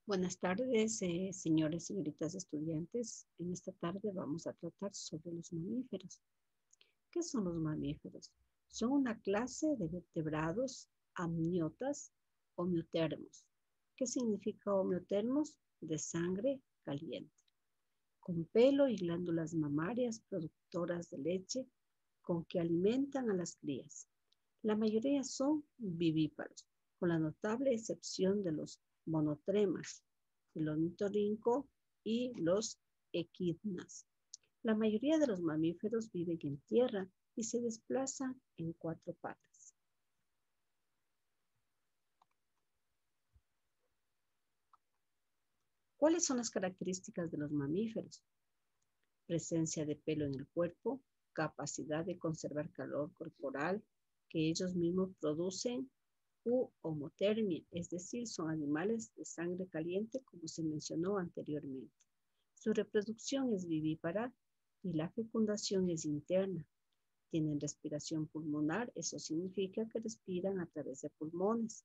Buenas tardes, señores y señoritas estudiantes. En esta tarde vamos a tratar sobre los mamíferos. ¿Qué son los mamíferos? Son una clase de vertebrados amniotas homeotermos. ¿Qué significa homeotermos? De sangre caliente, con pelo y glándulas mamarias productoras de leche con que alimentan a las crías. La mayoría son vivíparos, con la notable excepción de los monotremas, el ornitorrinco y los equidnas. La mayoría de los mamíferos viven en tierra y se desplazan en cuatro patas. ¿Cuáles son las características de los mamíferos? Presencia de pelo en el cuerpo, capacidad de conservar calor corporal que ellos mismos producen u homotermia, es decir, son animales de sangre caliente como se mencionó anteriormente. Su reproducción es vivípara y la fecundación es interna. Tienen respiración pulmonar, eso significa que respiran a través de pulmones.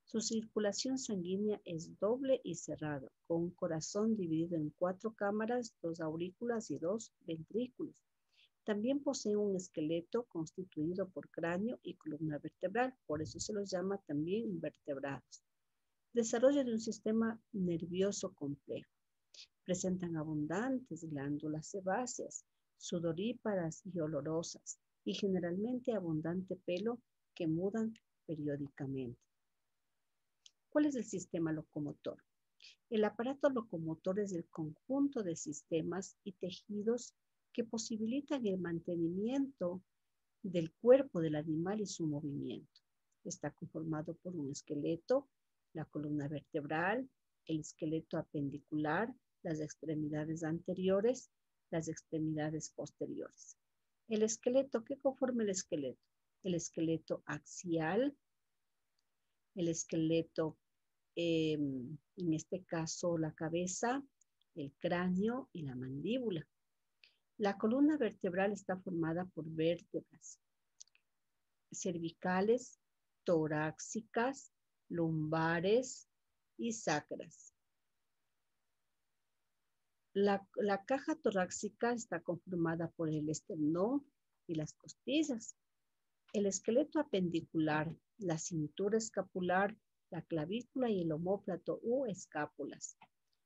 Su circulación sanguínea es doble y cerrada, con un corazón dividido en 4 cámaras, 2 aurículas y 2 ventrículos. También poseen un esqueleto constituido por cráneo y columna vertebral, por eso se los llama también invertebrados. Desarrollo de un sistema nervioso complejo. Presentan abundantes glándulas sebáceas, sudoríparas y olorosas, y generalmente abundante pelo que mudan periódicamente. ¿Cuál es el sistema locomotor? El aparato locomotor es el conjunto de sistemas y tejidos que posibilitan el mantenimiento del cuerpo del animal y su movimiento. Está conformado por un esqueleto, la columna vertebral, el esqueleto apendicular, las extremidades anteriores, las extremidades posteriores. El esqueleto, ¿qué conforma el esqueleto? El esqueleto axial, el esqueleto, en este caso la cabeza, el cráneo y la mandíbula. La columna vertebral está formada por vértebras cervicales, torácicas, lumbares y sacras. La caja torácica está conformada por el esternón y las costillas. El esqueleto apendicular, la cintura escapular, la clavícula y el omóplato u escápulas.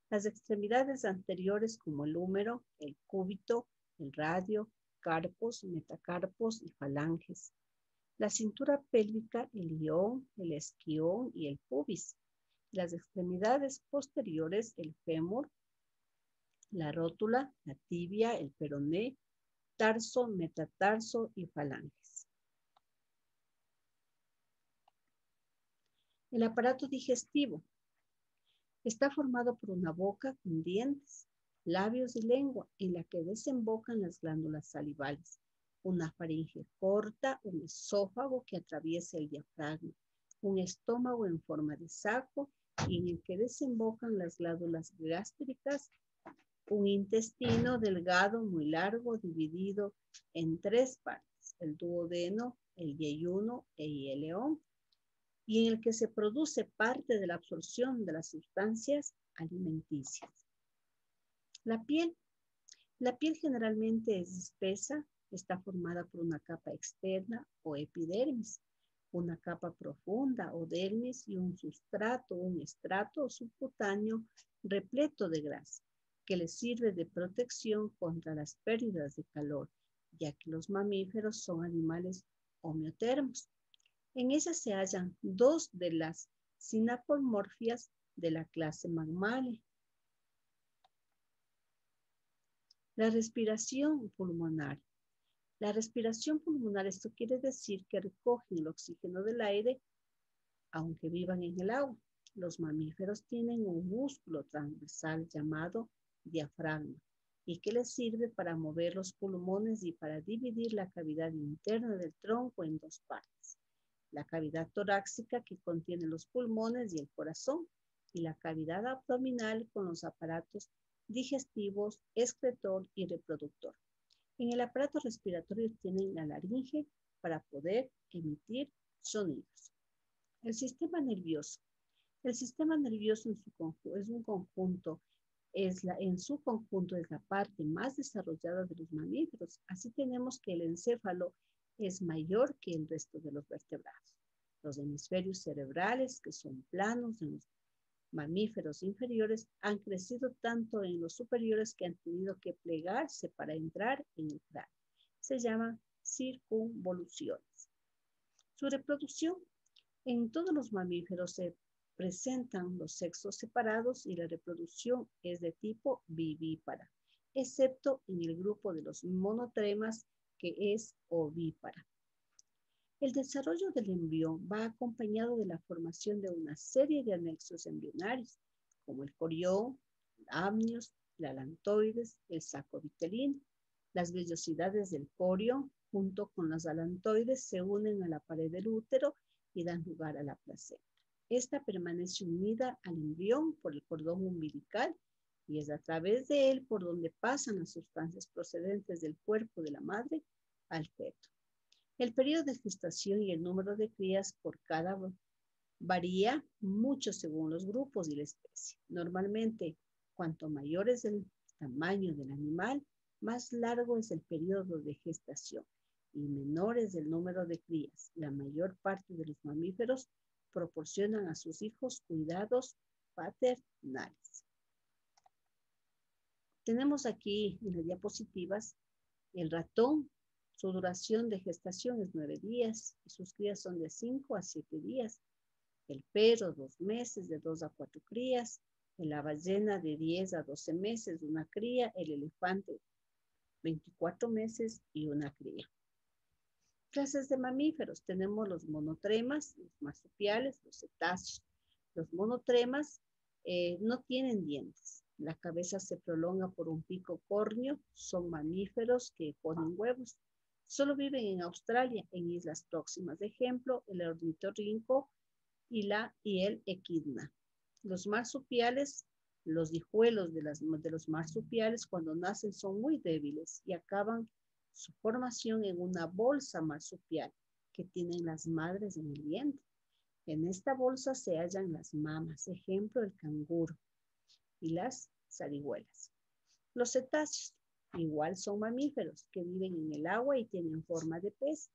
Las extremidades anteriores como el húmero, el cúbito, el radio, carpos, metacarpos y falanges. La cintura pélvica, el ilión, el esquión y el pubis. Las extremidades posteriores, el fémur, la rótula, la tibia, el peroné, tarso, metatarso y falanges. El aparato digestivo está formado por una boca con dientes, labios y lengua en la que desembocan las glándulas salivales, una faringe corta, un esófago que atraviesa el diafragma, un estómago en forma de saco y en el que desembocan las glándulas gástricas, un intestino delgado muy largo dividido en 3 partes, el duodeno, el yeyuno y el león, y en el que se produce parte de la absorción de las sustancias alimenticias. La piel generalmente es espesa, está formada por una capa externa o epidermis, una capa profunda o dermis y un sustrato, un estrato subcutáneo repleto de grasa, que les sirve de protección contra las pérdidas de calor, ya que los mamíferos son animales homeotermos. En ella se hallan 2 de las sinapomorfias de la clase Mammalia. La respiración pulmonar. La respiración pulmonar, esto quiere decir que recogen el oxígeno del aire aunque vivan en el agua. Los mamíferos tienen un músculo transversal llamado diafragma y que les sirve para mover los pulmones y para dividir la cavidad interna del tronco en 2 partes. La cavidad torácica que contiene los pulmones y el corazón y la cavidad abdominal con los aparatos digestivos, excretor y reproductor. En el aparato respiratorio tienen la laringe para poder emitir sonidos. El sistema nervioso. El sistema nervioso es un conjunto, en su conjunto es la parte más desarrollada de los mamíferos. Así tenemos que el encéfalo es mayor que el resto de los vertebrados. Los hemisferios cerebrales, que son planos en los mamíferos inferiores, han crecido tanto en los superiores que han tenido que plegarse para entrar en el cráneo. Se llaman circunvoluciones. Su reproducción. En todos los mamíferos se presentan los sexos separados y la reproducción es de tipo vivípara, excepto en el grupo de los monotremas, que es ovípara. El desarrollo del embrión va acompañado de la formación de una serie de anexos embrionarios, como el corión, el amnios, el alantoides, el saco vitelino. Las vellosidades del corión, junto con los alantoides, se unen a la pared del útero y dan lugar a la placenta. Esta permanece unida al embrión por el cordón umbilical y es a través de él por donde pasan las sustancias procedentes del cuerpo de la madre al feto. El periodo de gestación y el número de crías por cada varía mucho según los grupos y la especie. Normalmente, cuanto mayor es el tamaño del animal, más largo es el periodo de gestación y menor es el número de crías. La mayor parte de los mamíferos proporcionan a sus hijos cuidados paternales. Tenemos aquí en las diapositivas el ratón. Su duración de gestación es 9 días y sus crías son de 5 a 7 días. El perro, 2 meses, de 2 a 4 crías. La ballena, de 10 a 12 meses, una cría. El elefante, 24 meses y una cría. Clases de mamíferos. Tenemos los monotremas, los marsupiales, los cetáceos. Los monotremas no tienen dientes. La cabeza se prolonga por un pico córneo. Son mamíferos que ponen huevos. Solo viven en Australia, en islas próximas. De ejemplo, el ornitorrinco y el equidna. Los marsupiales, los hijuelos de los marsupiales cuando nacen son muy débiles y acaban su formación en una bolsa marsupial que tienen las madres en el vientre. En esta bolsa se hallan las mamas, ejemplo el canguro y las zarigüelas. Los cetáceos igual son mamíferos que viven en el agua y tienen forma de pez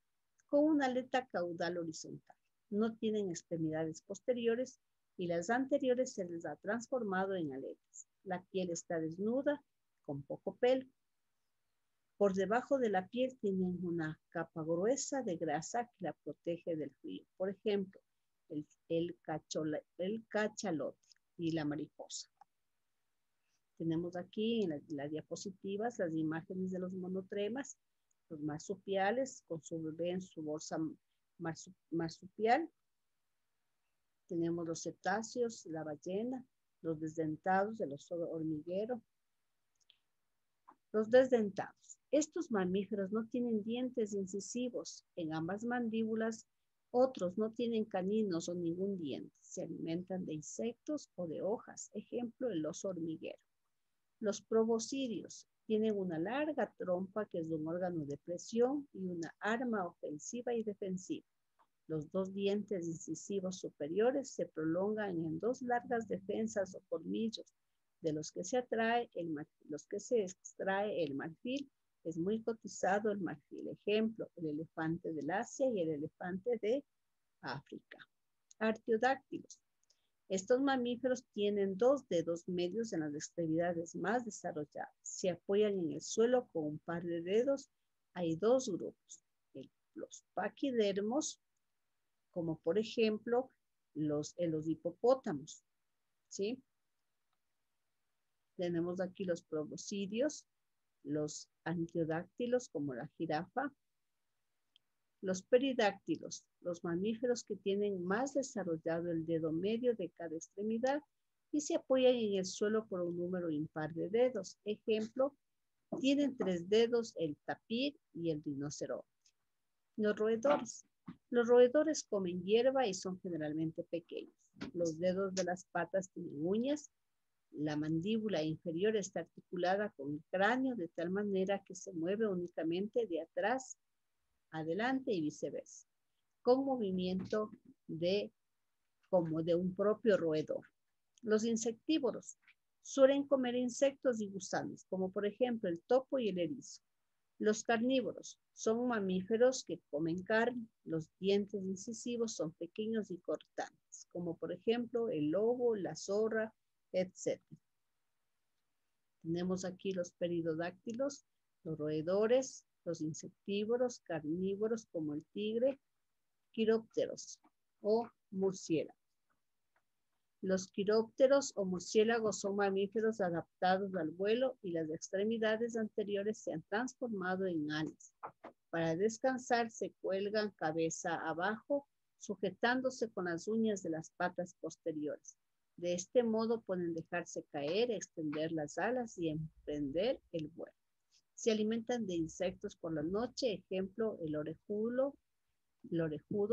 con una aleta caudal horizontal. No tienen extremidades posteriores y las anteriores se les ha transformado en aletas. La piel está desnuda, con poco pelo. Por debajo de la piel tienen una capa gruesa de grasa que la protege del frío. Por ejemplo, el cachalote y la mariposa. Tenemos aquí en las diapositivas las imágenes de los monotremas, los marsupiales con su bebé en su bolsa marsupial. Tenemos los cetáceos, la ballena, los desdentados, el oso hormiguero. Los desdentados. Estos mamíferos no tienen dientes incisivos en ambas mandíbulas. Otros no tienen caninos o ningún diente. Se alimentan de insectos o de hojas. Ejemplo, el oso hormiguero. Los proboscideos tienen una larga trompa que es un órgano de presión y una arma ofensiva y defensiva. Los dos dientes incisivos superiores se prolongan en dos largas defensas o colmillos, de los que se extrae el marfil. Es muy cotizado el marfil. Ejemplo, el elefante del Asia y el elefante de África. Artiodáctilos. Estos mamíferos tienen dos dedos medios en las extremidades más desarrolladas. Se apoyan en el suelo con un par de dedos. Hay dos grupos. Los paquidermos, como por ejemplo los hipopótamos, ¿sí? Tenemos aquí los proboscideos, los antiodáctilos como la jirafa, los peridáctilos, los mamíferos que tienen más desarrollado el dedo medio de cada extremidad y se apoyan en el suelo por un número impar de dedos. Ejemplo, tienen 3 dedos el tapir y el rinoceronte. Los roedores. Los roedores comen hierba y son generalmente pequeños. Los dedos de las patas tienen uñas. La mandíbula inferior está articulada con el cráneo de tal manera que se mueve únicamente de atrás adelante y viceversa, con movimiento de como de un propio roedor. Los insectívoros suelen comer insectos y gusanos, como por ejemplo el topo y el erizo. Los carnívoros son mamíferos que comen carne. Los dientes incisivos son pequeños y cortantes, como por ejemplo el lobo, la zorra, etc. Tenemos aquí los pteridodáctilos, los roedores, los insectívoros, carnívoros como el tigre, quirópteros o murciélagos. Los quirópteros o murciélagos son mamíferos adaptados al vuelo y las extremidades anteriores se han transformado en alas. Para descansar se cuelgan cabeza abajo, sujetándose con las uñas de las patas posteriores. De este modo pueden dejarse caer, extender las alas y emprender el vuelo. Se alimentan de insectos por la noche, ejemplo, el orejudo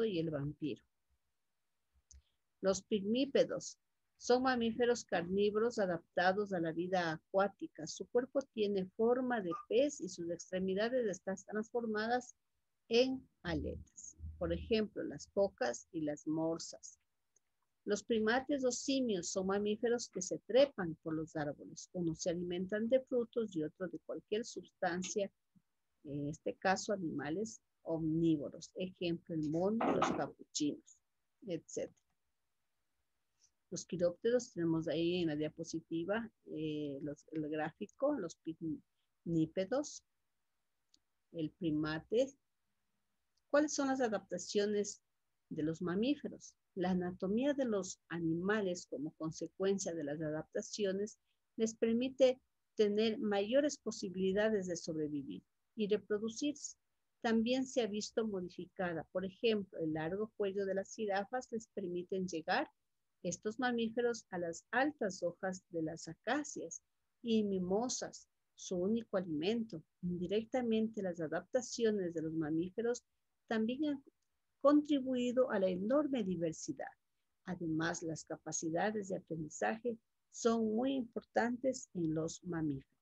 y el vampiro. Los pigmípedos son mamíferos carnívoros adaptados a la vida acuática. Su cuerpo tiene forma de pez y sus extremidades están transformadas en aletas. Por ejemplo, las focas y las morsas. Los primates o simios son mamíferos que se trepan por los árboles. Unos se alimentan de frutos y otros de cualquier sustancia, en este caso animales omnívoros. Ejemplo, el mono, los capuchinos, etc. Los quirópteros tenemos ahí en la diapositiva el gráfico, los pigmípedos, el primate. ¿Cuáles son las adaptaciones de los mamíferos? La anatomía de los animales como consecuencia de las adaptaciones les permite tener mayores posibilidades de sobrevivir y reproducirse. También se ha visto modificada. Por ejemplo, el largo cuello de las jirafas les permiten llegar estos mamíferos a las altas hojas de las acacias y mimosas, su único alimento. Indirectamente, las adaptaciones de los mamíferos también han contribuido a la enorme diversidad. Además, las capacidades de aprendizaje son muy importantes en los mamíferos.